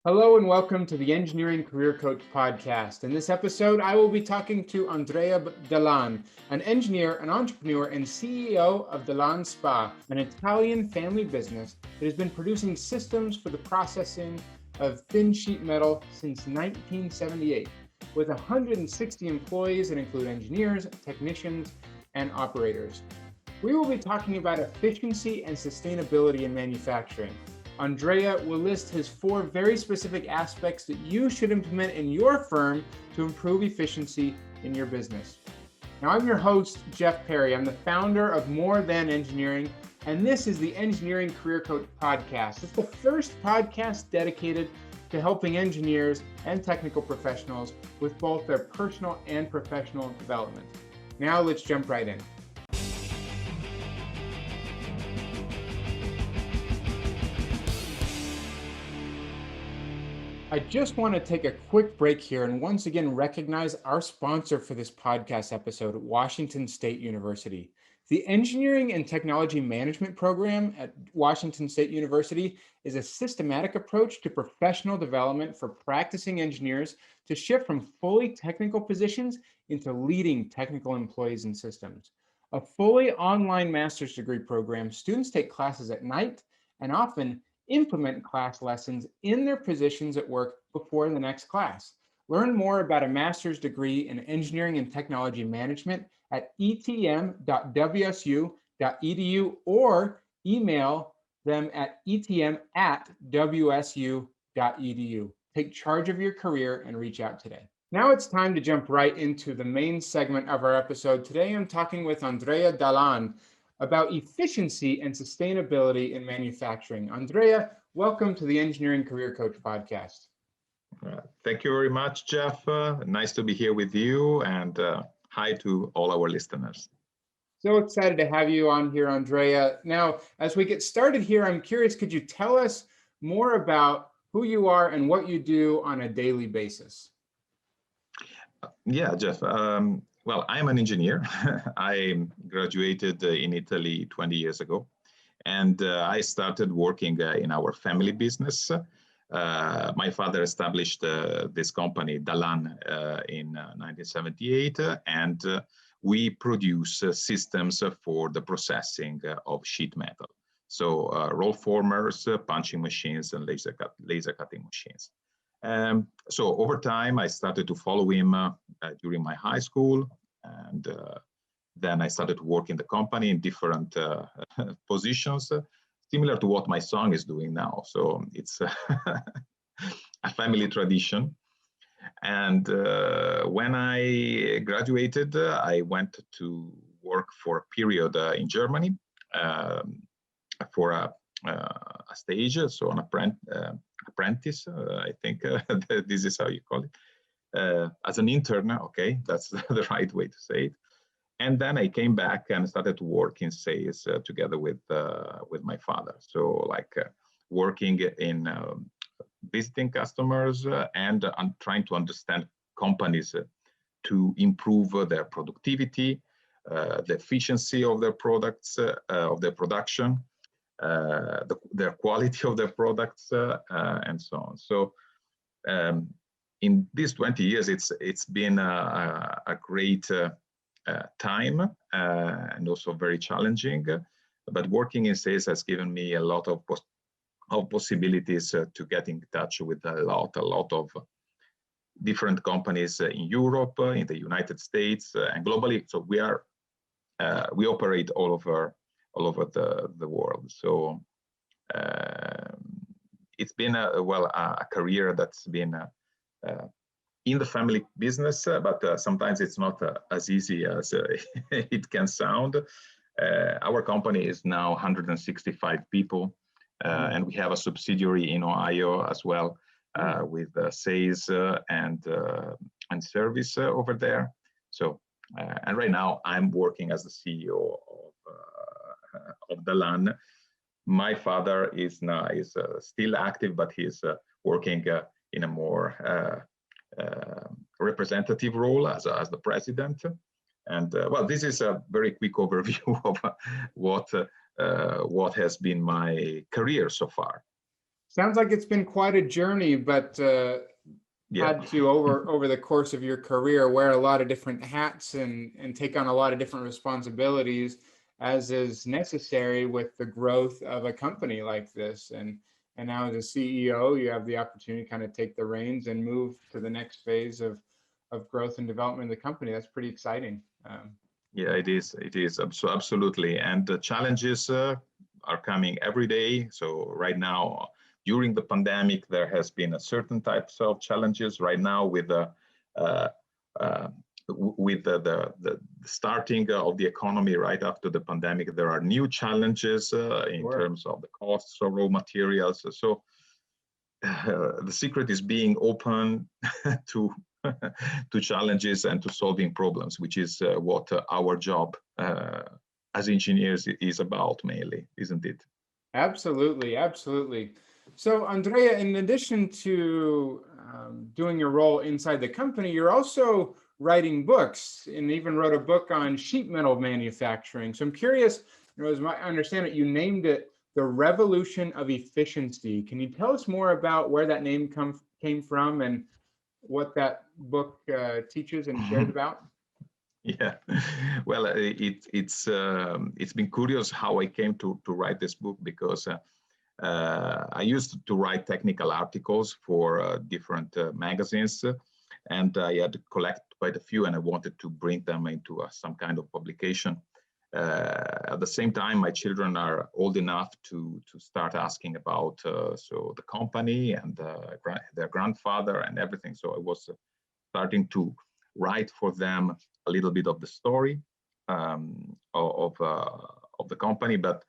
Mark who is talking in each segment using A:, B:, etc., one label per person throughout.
A: Hello and welcome to the Engineering Career Coach podcast. In this episode, I will be talking to Andrea Dallan, an engineer, an entrepreneur, and CEO of Dallan Spa, an Italian family business that has been producing systems for the processing of thin sheet metal since 1978. With 160 employees that include engineers, technicians, and operators. We will be talking about efficiency and sustainability in manufacturing. Andrea will list his 4 very specific aspects that you should implement in your firm to improve efficiency in your business. Now, I'm your host, Jeff Perry. I'm the founder of More Than Engineering, and this is the Engineering Career Coach podcast. It's the first podcast dedicated to helping engineers and technical professionals with both their personal and professional development. Now, let's jump right in. I just want to take a quick break here and once again recognize our sponsor for this podcast episode, Washington State University. The Engineering and Technology Management program at Washington State University is a systematic approach to professional development for practicing engineers to shift from fully technical positions into leading technical employees and systems. A fully online master's degree program, students take classes at night and often implement class lessons in their positions at work before the next class. Learn more about a master's degree in engineering and technology management at etm.wsu.edu or email them at etm@wsu.edu. Take charge of your career and reach out today. Now it's time to jump right into the main segment of our episode. Today I'm talking with Andrea Dallan about efficiency and sustainability in manufacturing. Andrea, welcome to the Engineering Career Coach podcast.
B: Thank you very much, Jeff. Nice to be here with you, and hi to all our listeners.
A: So excited to have you on here, Andrea. Now, as we get started here, I'm curious, could you tell us more about who you are and what you do on a daily basis?
B: Yeah, Jeff. Well, I'm an engineer. I graduated in Italy 20 years ago, and I started working in our family business. My father established this company, Dallan, in 1978, and we produce systems for the processing of sheet metal. So roll formers, punching machines, and laser cutting machines. So over time, I started to follow him during my high school, and then I started to work in the company in different positions, similar to what my son is doing now. So it's a family tradition. And when I graduated, I went to work for a period in Germany for a stage, so an apprentice, I think this is how you call it, as an intern. Okay, that's the right way to say it. And then I came back and started to work in sales together with my father. So like working in visiting customers and trying to understand companies to improve their productivity, the efficiency of their products, of their production, their quality of their products, and so on. So in these 20 years, it's been a great time and also very challenging. But working in sales has given me a lot of possibilities to get in touch with a lot of different companies in Europe, in the United States, and globally. So we operate all over the world. So it's been a career that's been in the family business, but sometimes it's not as easy as it can sound. Our company is now 165 people, and we have a subsidiary in Ohio as well, with sales and service over there. So, and right now I'm working as the CEO of Dallan. My father is still active, but he's working in a more representative role as the president. And well, this is a very quick overview of what has been my career so far.
A: Sounds like it's been quite a journey, but
B: Yeah.
A: had to over the course of your career wear a lot of different hats and take on a lot of different responsibilities, as is necessary with the growth of a company like this. And now as a CEO, you have the opportunity to kind of take the reins and move to the next phase of growth and development of the company. That's pretty exciting.
B: Yeah, it is. It is absolutely, and the challenges are coming every day. So right now, during the pandemic, there has been a certain types of challenges. Right now, with the uh, uh, the starting of the economy right after the pandemic, there are new challenges in
A: Sure.
B: terms of the costs of raw materials. So the secret is being open to to challenges and to solving problems, which is what our job as engineers is about mainly, isn't it?
A: Absolutely, absolutely. So, Andrea, in addition to doing your role inside the company, you're also writing books and even wrote a book on sheet metal manufacturing. So, I'm curious, as I understand it, you named it The Revolution of Efficiency. Can you tell us more about where that name came from and what that book teaches and shares about?
B: Yeah, well, it's been curious how I came to write this book because I used to write technical articles for different magazines, and I had to collect quite a few, and I wanted to bring them into some kind of publication. At the same time, my children are old enough to start asking about so the company and their grandfather and everything. So I was starting to write for them a little bit of the story of the company, but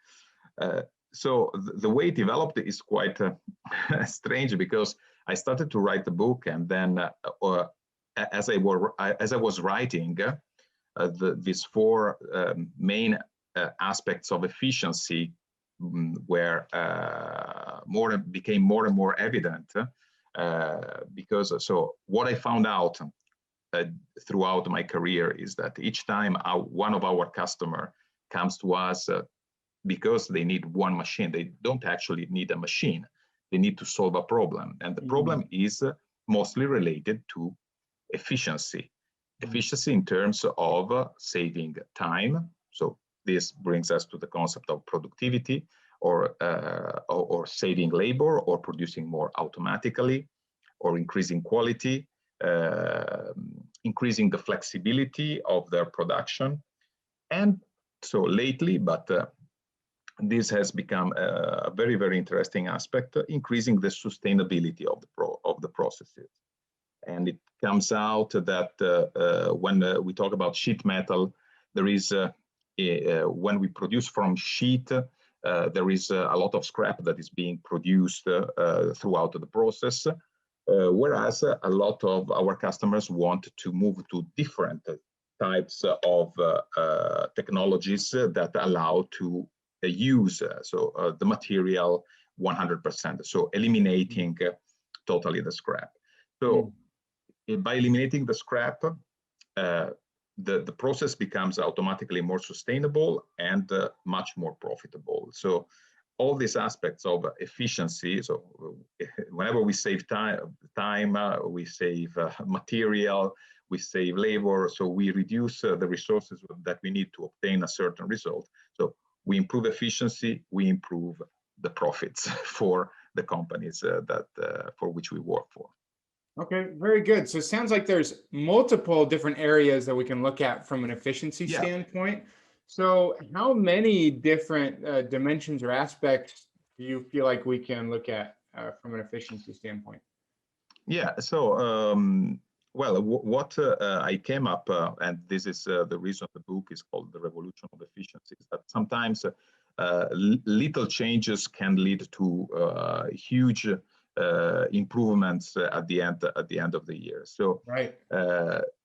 B: so the way it developed is quite strange because I started to write the book, and then as I was writing, these four main aspects of efficiency were became more and more evident because so what I found out throughout my career is that each time one of our customer comes to us because they need one machine, they don't actually need a machine. They need to solve a problem, and the problem is mostly related to efficiency. Efficiency in terms of saving time. So this brings us to the concept of productivity, or saving labor, or producing more automatically, or increasing quality, increasing the flexibility of their production. And so lately, but this has become a very, very interesting aspect, increasing the sustainability of the processes. And it comes out that when we talk about sheet metal, there is, when we produce from sheet, there is a lot of scrap that is being produced throughout the process, whereas a lot of our customers want to move to different types of technologies that allow to use the material 100%, so eliminating totally the scrap. So by eliminating the scrap, the process becomes automatically more sustainable and much more profitable. So all these aspects of efficiency, so whenever we save time, we save material, we save labor, so we reduce the resources that we need to obtain a certain result. So we improve efficiency, we improve the profits for the companies for which we work for.
A: Okay, very good. So it sounds like there's multiple different areas that we can look at from an efficiency standpoint. So how many different dimensions or aspects do you feel like we can look at from an efficiency standpoint?
B: Yeah, so well, what I came up, and this is the reason the book is called The Revolution of Efficiency, is that sometimes little changes can lead to huge improvements at the end of the year. So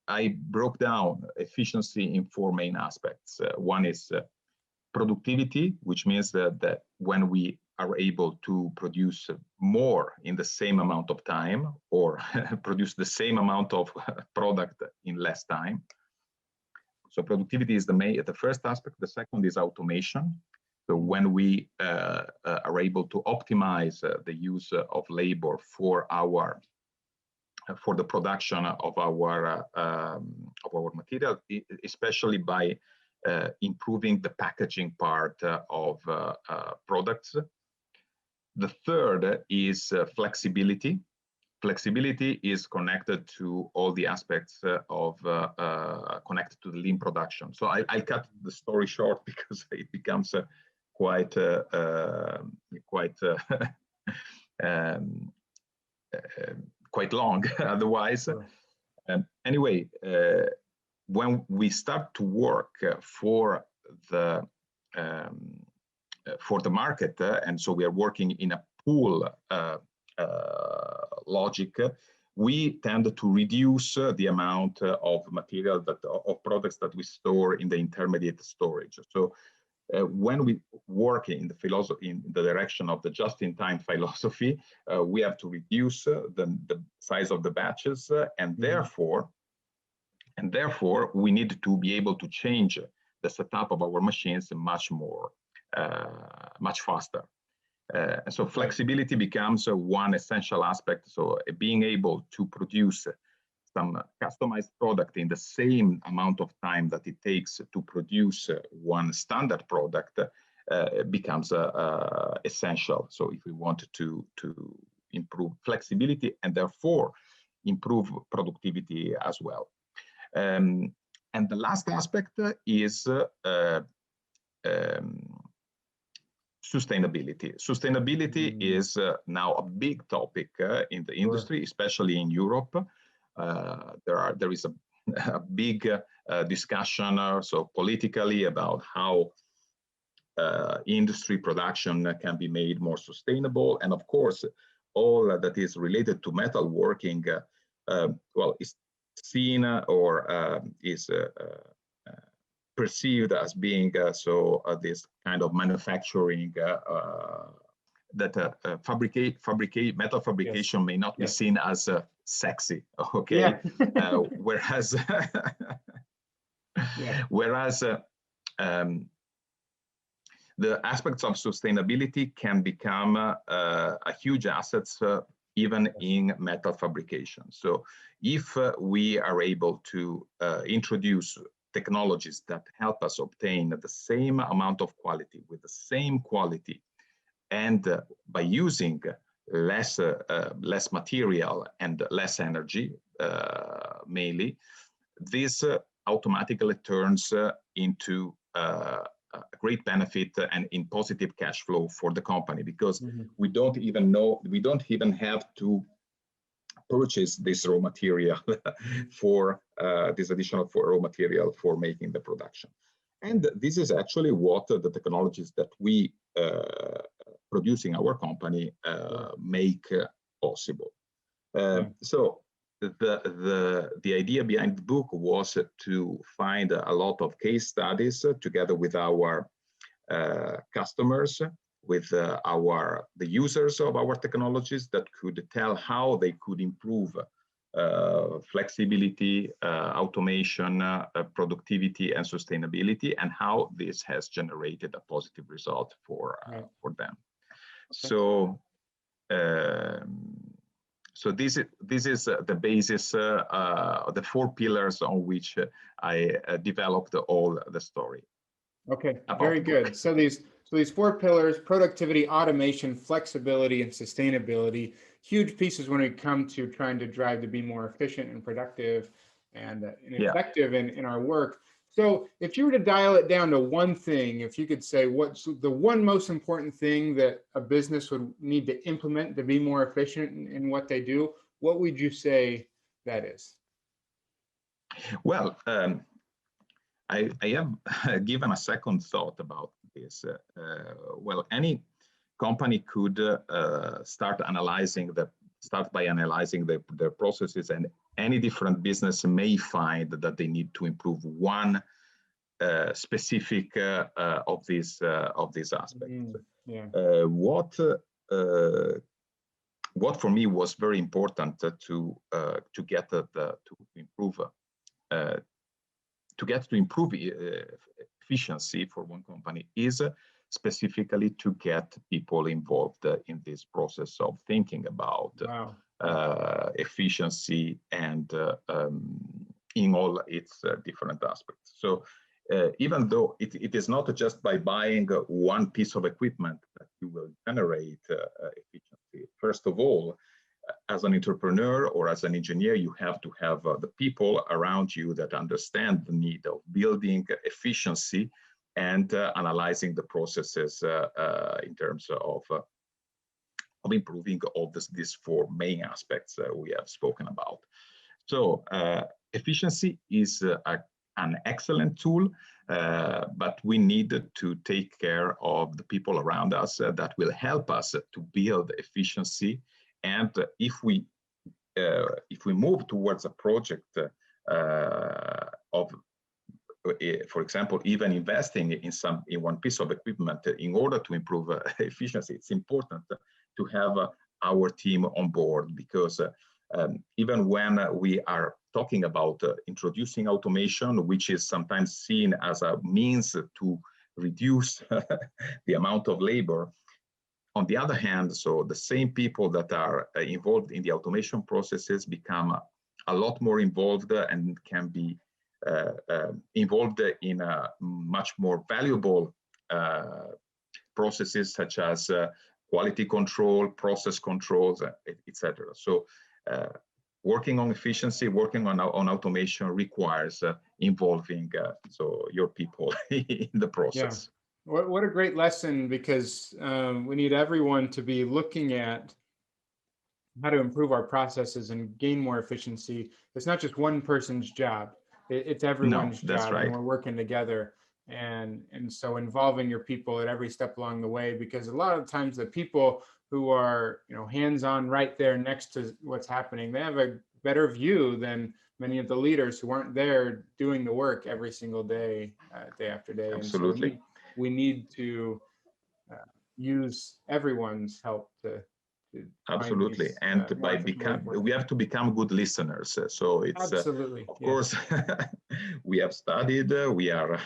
B: I broke down efficiency in four main aspects. One is productivity, which means that when we are able to produce more in the same amount of time, or produce the same amount of product in less time. So productivity is the first aspect. The second is automation. So when we are able to optimize the use of labor for the production of our material, especially by improving the packaging part of products. The third is flexibility. Flexibility is connected to all the aspects connected to the lean production. So I'll cut the story short because it becomes quite long otherwise. Anyway, when we start to work for the market, and so we are working in a pool logic, we tend to reduce the amount of material of products that we store in the intermediate storage. So when we work in the direction of the just-in-time philosophy, we have to reduce the size of the batches, and therefore we need to be able to change the setup of our machines much faster. So flexibility becomes one essential aspect. So being able to produce some customized product in the same amount of time that it takes to produce one standard product becomes essential. So if we want to improve flexibility and therefore improve productivity as well. And the last aspect is sustainability. Sustainability is now a big topic in the industry, especially in Europe. There is a big discussion also politically about how industry production can be made more sustainable. And of course, all that is related to metalworking, well, is seen or is perceived as being this kind of manufacturing that metal fabrication may not be seen as sexy, okay? Whereas the aspects of sustainability can become a huge assets even in metal fabrication. So if we are able to introduce technologies that help us obtain the same amount of quality with the same quality, and by using less material and less energy, mainly, this automatically turns into a great benefit and in positive cash flow for the company, because we don't even have to purchase this raw material for this additional raw material for making the production. And this is actually what the technologies that we producing our company make possible. So the idea behind the book was to find a lot of case studies together with our customers, with the users of our technologies that could tell how they could improve flexibility, automation, productivity, and sustainability, and how this has generated a positive result for them. So, so this is the basis, the 4 pillars on which I developed all the story.
A: Okay, very good. So these 4 pillars: productivity, automation, flexibility, and sustainability, huge pieces when it comes to trying to drive to be more efficient and productive and effective in our work. So if you were to dial it down to one thing, if you could say what's the one most important thing that a business would need to implement to be more efficient in what they do, what would you say that is?
B: Well, I have given a second thought about this. Well, any company could start by analyzing their processes, and any different business may find that they need to improve one specific of these aspects. What for me was very important to improve efficiency for one company is specifically to get people involved in this process of thinking about
A: Wow.
B: efficiency and in all its different aspects. So even though it is not just by buying one piece of equipment that you will generate efficiency. First of all, as an entrepreneur or as an engineer, you have to have the people around you that understand the need of building efficiency and analyzing the processes in terms of improving all these four main aspects we have spoken about. So efficiency is an excellent tool, but we need to take care of the people around us that will help us to build efficiency. And if we move towards a project of, for example, even investing in one piece of equipment in order to improve efficiency, it's important to have our team on board, because even when we are talking about introducing automation, which is sometimes seen as a means to reduce the amount of labor, on the other hand, so the same people that are involved in the automation processes become a lot more involved and can be involved in a much more valuable processes such as quality control, process controls, etc. So working on efficiency, working on automation requires involving so your people in the process.
A: Yeah. What a great lesson, because we need everyone to be looking at how to improve our processes and gain more efficiency. It's not just one person's job. It's everyone's
B: that's
A: job,
B: right.
A: and we're working together. And so involving your people at every step along the way, because a lot of times the people who are, hands-on right there next to what's happening, they have a better view than many of the leaders who aren't there doing the work every single day, day after day.
B: Absolutely.
A: And so we need to use everyone's help to
B: absolutely
A: these,
B: and by we have to become good listeners. So it's
A: absolutely,
B: of course we have studied, we are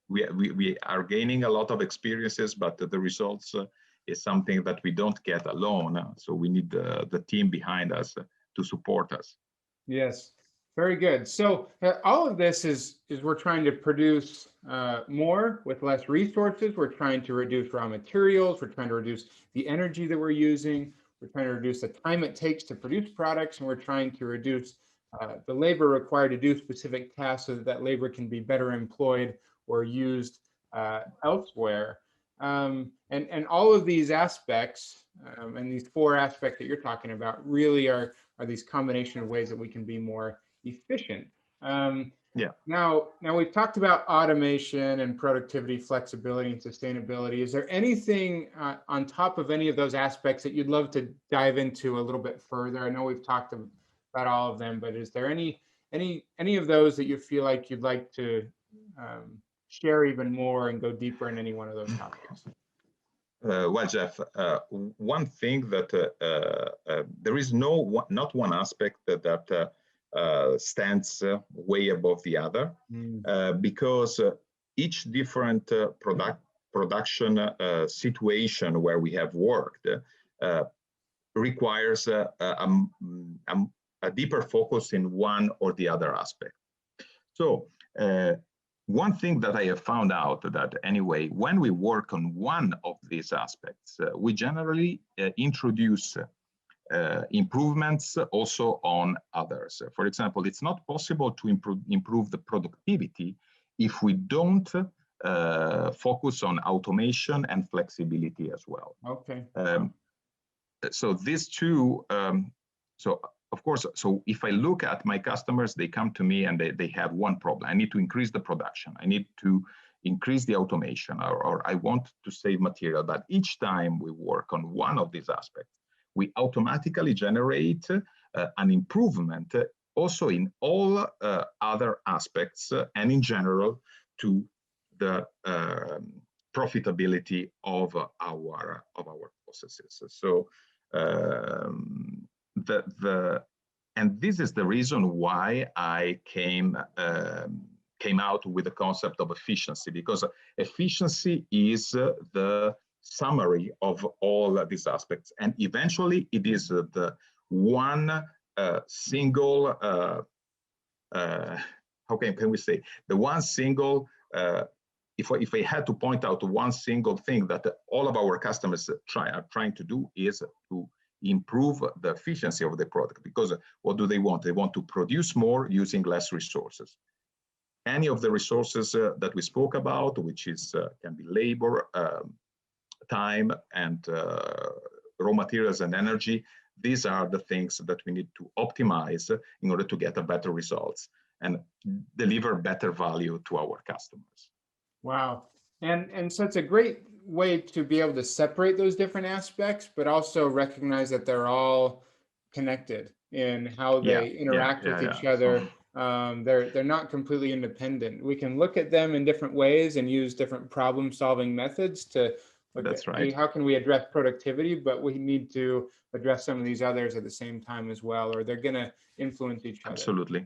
B: we are gaining a lot of experiences, but the results is something that we don't get alone. So we need the team behind us to support us.
A: Yes, very good. So all of this is we're trying to produce more with less resources. We're trying to reduce raw materials. We're trying to reduce the energy that we're using. We're trying to reduce the time it takes to produce products, and we're trying to reduce the labor required to do specific tasks so that that labor can be better employed or used elsewhere. And all of these aspects and these four aspects that you're talking about really are these combination of ways that we can be more efficient.
B: Yeah.
A: Now we've talked about automation and productivity, flexibility, and sustainability. Is there anything on top of any of those aspects that you'd love to dive into a little bit further? I know we've talked about all of them, but is there any of those that you feel like you'd like to share even more and go deeper in any one of those topics?
B: Well, Jeff, one thing that there is not one aspect that stands way above the other, because each different production situation where we have worked requires a deeper focus in one or the other aspect. So one thing that I have found out that anyway, when we work on one of these aspects, we generally introduce improvements also on others. For example, it's not possible to improve the productivity if we don't focus on automation and flexibility as well.
A: Okay.
B: So these two, so of course, so if I look at my customers, they come to me and they have one problem. I need to increase the production. I need to increase the automation, or I want to save material. But each time we work on one of these aspects, we automatically generate an improvement also in all other aspects and in general to the profitability of our processes. So and this is the reason why I came came out with the concept of efficiency, because efficiency is the summary of all these aspects. And eventually it is the one single, how can we say, the one single, if I had to point out one single thing that all of our customers are trying to do, is to improve the efficiency of the product. Because what do they want? They want to produce more using less resources. Any of the resources that we spoke about, which is can be labor, time, and raw materials and energy, these are the things that we need to optimize in order to get a better results and deliver better value to our customers.
A: Wow. And so it's a great way to be able to separate those different aspects, but also recognize that they're all connected in how they interact with each other. They're not completely independent. We can look at them in different ways and use different problem-solving methods to look at, hey, how can we address productivity, but we need to address some of these others at the same time as well, or they're going to influence each other.
B: Absolutely.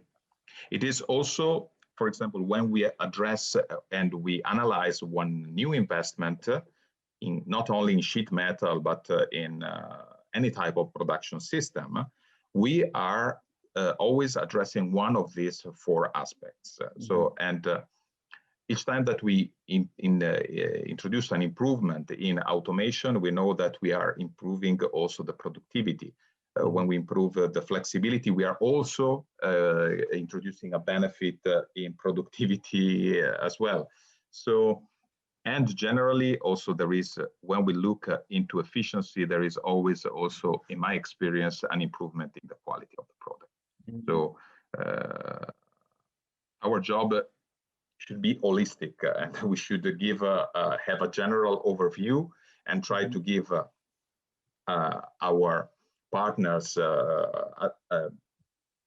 B: It is also, for example, when we address and we analyze one new investment in not only in sheet metal, but in any type of production system, we are always addressing one of these four aspects. So, and each time that we introduce an improvement in automation, we know that we are improving also the productivity. When we improve the flexibility, we are also introducing a benefit in productivity as well. So, and generally also there is, when we look into efficiency, there is always also, in my experience, an improvement in the quality of the product. So our job should be holistic, and we should give have a general overview and try to give our partners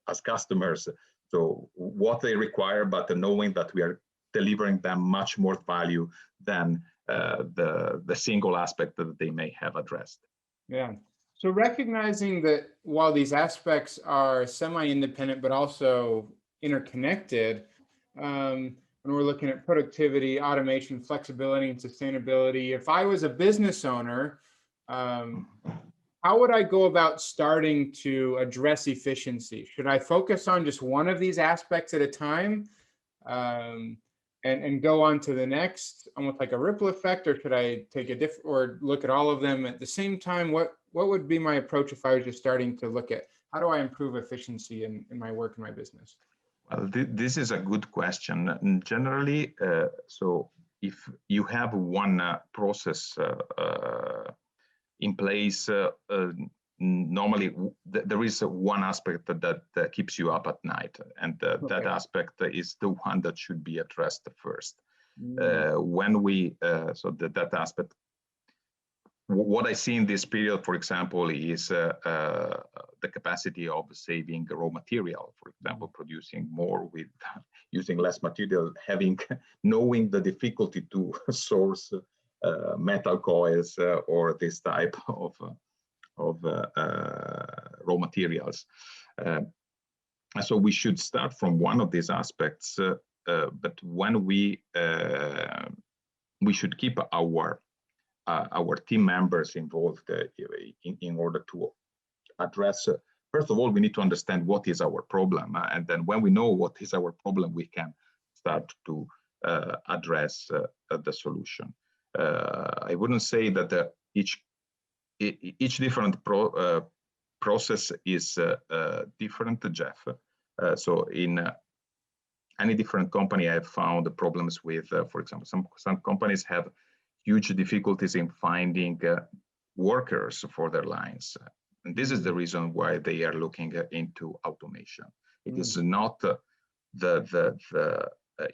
B: as customers, so what they require, but knowing that we are delivering them much more value than the single aspect that they may have addressed.
A: Yeah. So recognizing that while these aspects are semi-independent but also interconnected, when we're looking at productivity, automation, flexibility, and sustainability, if I was a business owner, how would I go about starting to address efficiency? Should I focus on just one of these aspects at a time and go on to the next, almost like a ripple effect, or should I take a different, or look at all of them at the same time? What would be my approach if I was just starting to look at how do I improve efficiency in my work in my business?
B: Well, this is a good question. And generally, so if you have one process in place, normally there is one aspect that keeps you up at night, and that aspect is the one that should be addressed first. When we, so that aspect, what I see in this period, for example, is the capacity of saving raw material, for example, producing more with using less material, knowing the difficulty to source metal coils or this type of raw materials. So we should start from one of these aspects, but when we should keep our team members involved in order to address. First of all, we need to understand what is our problem, and then when we know what is our problem, we can start to address the solution. I wouldn't say that each different process is different, Jeff. So in any different company, I have found problems with, for example, some companies have huge difficulties in finding workers for their lines. And this is the reason why they are looking into automation. It is not the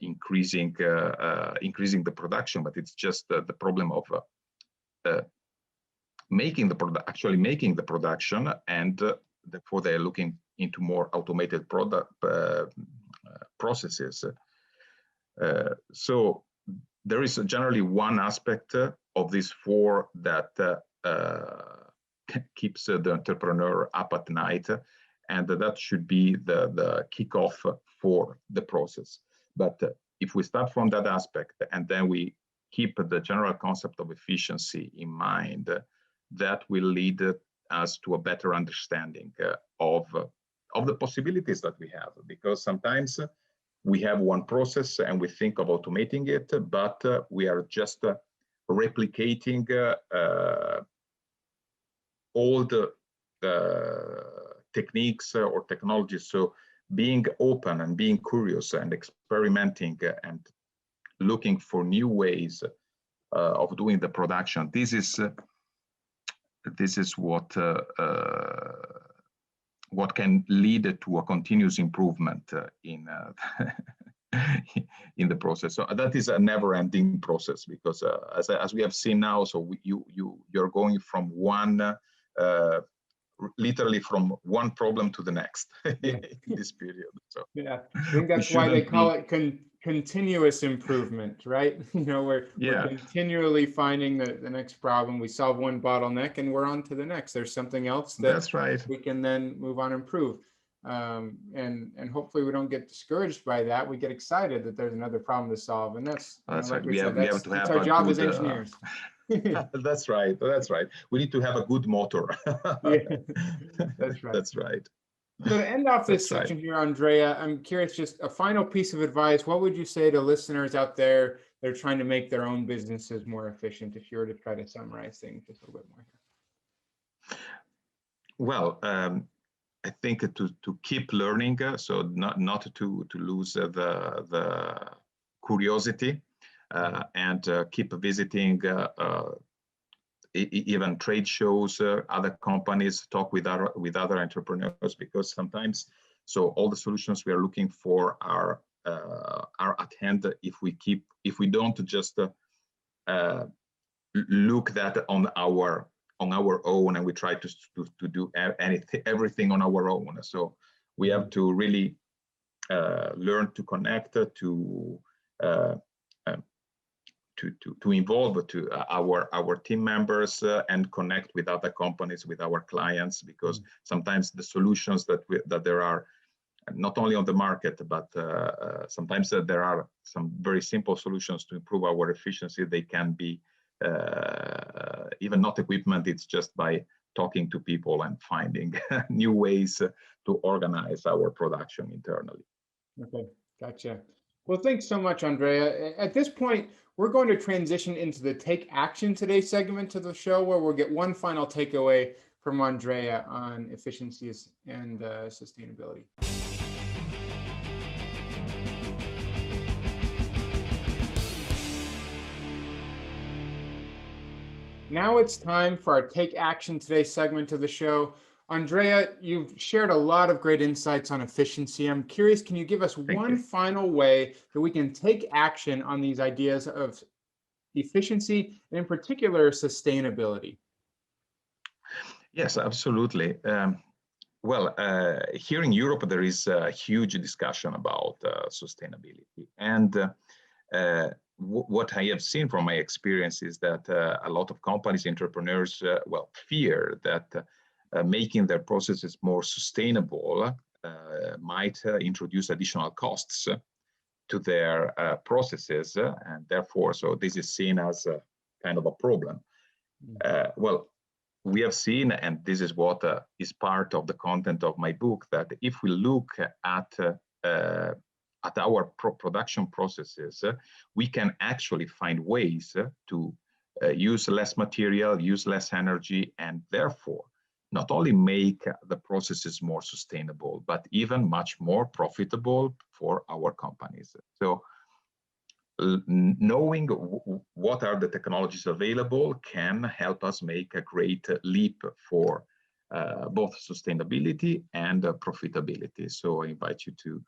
B: increasing the production, but it's just the problem of actually making the production, and therefore they're looking into more automated product processes. So there is generally one aspect of these four that keeps the entrepreneur up at night, and that should be the kickoff for the process. But if we start from that aspect and then we keep the general concept of efficiency in mind, that will lead us to a better understanding of the possibilities that we have. Because sometimes we have one process and we think of automating it, but we are just replicating all the techniques or technologies. So being open and being curious and experimenting and looking for new ways of doing the production, this is what can lead to a continuous improvement in in the process. So that is a never-ending process, because as we have seen now, so you're going from one literally from one problem to the next in this period. So
A: yeah, I think that's why they call it continuous improvement, right? We're continually finding the next problem. We solve one bottleneck and we're on to the next. There's something else that
B: that's right.
A: we can then move on and improve. And hopefully we don't get discouraged by that. We get excited that there's another problem to solve. And that's like
B: right.
A: we said,
B: have to have
A: our job
B: good,
A: as engineers.
B: That's right. We need to have a good motor.
A: Yeah, that's right.
B: That's right.
A: So to end off this section here, Andrea, I'm curious, just a final piece of advice. What would you say to listeners out there that are trying to make their own businesses more efficient, if you were to try to summarize things just a little bit more here?
B: Well, I think to keep learning, so not to lose the curiosity, and keep visiting even trade shows, other companies, talk with other entrepreneurs, because sometimes all the solutions we are looking for are at hand if we don't just look that on our own and we try to do everything on our own. So we have to really learn to connect, to involve to our team members and connect with other companies, with our clients, because sometimes the solutions that there are not only on the market, but sometimes there are some very simple solutions to improve our efficiency. They can be even not equipment, it's just by talking to people and finding new ways to organize our production internally.
A: Okay, gotcha. Well, thanks so much, Andrea. At this point, we're going to transition into the Take Action Today segment of the show, where we'll get one final takeaway from Andrea on efficiencies and sustainability. Now it's time for our Take Action Today segment of the show. Andrea, you've shared a lot of great insights on efficiency. I'm curious, can you give us one final way that we can take action on these ideas of efficiency, and in particular, sustainability?
B: Yes, absolutely. Well, here in Europe, there is a huge discussion about sustainability. And what I have seen from my experience is that a lot of companies, entrepreneurs, fear that making their processes more sustainable might introduce additional costs to their processes, and therefore, so this is seen as a kind of a problem. Well, we have seen, and this is what is part of the content of my book, that if we look at our production processes, we can actually find ways to use less material, use less energy, and therefore not only make the processes more sustainable, but even much more profitable for our companies. So knowing what are the technologies available can help us make a great leap for both sustainability and profitability. So I invite you to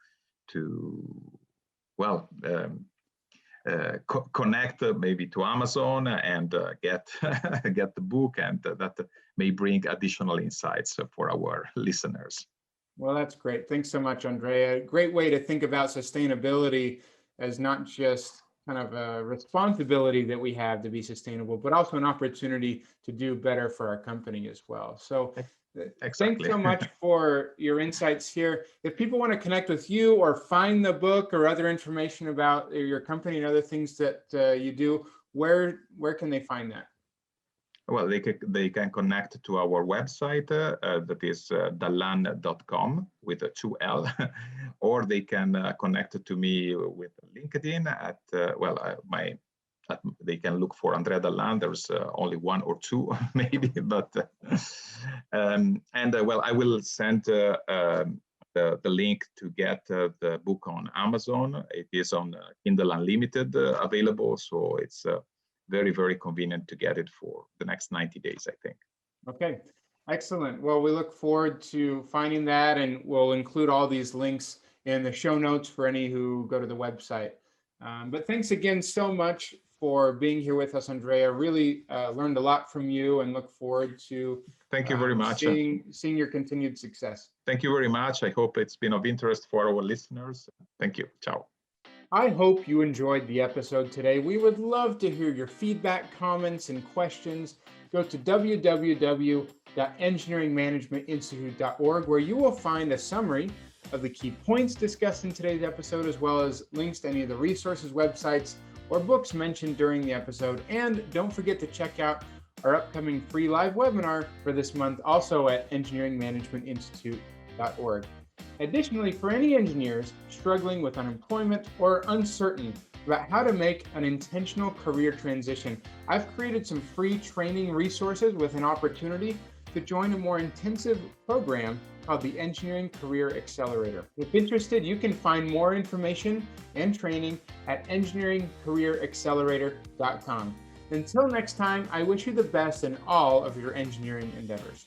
B: connect maybe to Amazon and get the book, and that may bring additional insights for our listeners.
A: Well, that's great. Thanks so much, Andrea. Great way to think about sustainability as not just kind of a responsibility that we have to be sustainable, but also an opportunity to do better for our company as well. So
B: Exactly.
A: Thanks so much for your insights here. If people want to connect with you or find the book or other information about your company and other things that you do, where can they find that?
B: Well, they can connect to our website, that is dallan.com with a 2L, or they can connect to me with LinkedIn at, they can look for Andrea Dallan. There's only one or two, maybe, but, I will send the link to get the book on Amazon. It is on Kindle Unlimited available, so it's very, very convenient to get it for the next 90 days, I think.
A: Okay, excellent. Well, we look forward to finding that, and we'll include all these links in the show notes for any who go to the website. But thanks again so much for being here with us, Andrea. Really learned a lot from you and look forward to
B: Thank you very much.
A: seeing your continued success.
B: Thank you very much. I hope it's been of interest for our listeners. Thank you. Ciao.
A: I hope you enjoyed the episode today. We would love to hear your feedback, comments, and questions. Go to www.engineeringmanagementinstitute.org, where you will find a summary of the key points discussed in today's episode, as well as links to any of the resources, websites, or books mentioned during the episode. And don't forget to check out our upcoming free live webinar for this month, also at engineeringmanagementinstitute.org. Additionally, for any engineers struggling with unemployment or uncertain about how to make an intentional career transition, I've created some free training resources with an opportunity to join a more intensive program called the Engineering Career Accelerator. If interested, you can find more information and training at engineeringcareeraccelerator.com. Until next time, I wish you the best in all of your engineering endeavors.